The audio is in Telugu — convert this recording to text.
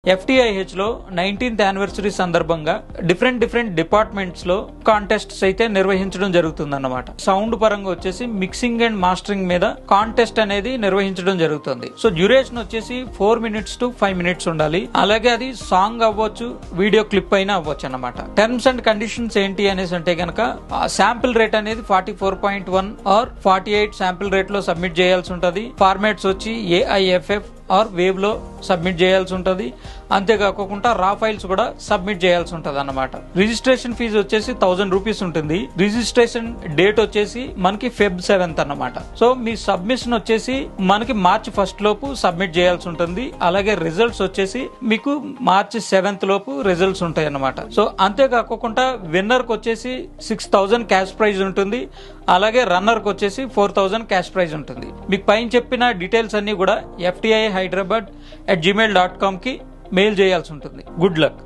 FTIH లో 19th యానివర్సరీ సందర్భంగా డిఫరెంట్ డిపార్ట్మెంట్స్ లో కాంటెస్ట్స్ అయితే నిర్వహించడం జరుగుతుందన్నమాట. సౌండ్ పరంగా వచ్చేసి మిక్సింగ్ అండ్ మాస్టరింగ్ మీద కాంటెస్ట్ అనేది నిర్వహించడం జరుగుతుంది. సో డ్యూరేషన్ వచ్చేసి 4 minutes to 5 minutes ఉండాలి. అలాగే అది సాంగ్ అవ్వచ్చు, వీడియో క్లిప్ అయినా అవ్వచ్చు అన్నమాట. టర్మ్స్ అండ్ కండిషన్స్ ఏంటి అనేసి అంటే కనుక శాంపిల్ రేట్ అనేది 44.1 ఆర్ 48 శాంపిల్ రేట్ లో సబ్మిట్ చేయాల్సి ఉంటుంది. ఫార్మాట్స్ వచ్చి AIFF ఆర్ వేవ్ లో సబ్మిట్ చేయాల్సి ఉంటుంది. అంతేకాకుండా రా ఫైల్స్ కూడా సబ్మిట్ చేయాల్సి ఉంటుంది అన్నమాట. రిజిస్ట్రేషన్ ఫీజు వచ్చేసి 1000 రూపీస్ ఉంటుంది. రిజిస్ట్రేషన్ డేట్ వచ్చేసి మనకి Feb 7th అన్నమాట. సో మీ సబ్మిషన్ వచ్చేసి మనకి March 1st లోపు సబ్మిట్ చేయాల్సి ఉంటుంది. అలాగే రిజల్ట్స్ వచ్చేసి మీకు March 7th లోపు రిజల్ట్స్ ఉంటాయి అన్నమాట. సో అంతేకాకుండా విన్నర్ కి వచ్చేసి 6000 క్యాష్ ప్రైజ్ ఉంటుంది. అలాగే రన్నర్ కి వచ్చేసి 4000 క్యాష్ ప్రైజ్ ఉంటుంది. మీకు పైన చెప్పిన డీటెయిల్స్ అన్ని కూడా FTIHyderabad@gmail.com కి మెయిల్ చేయాల్సి ఉంటుంది. Good luck.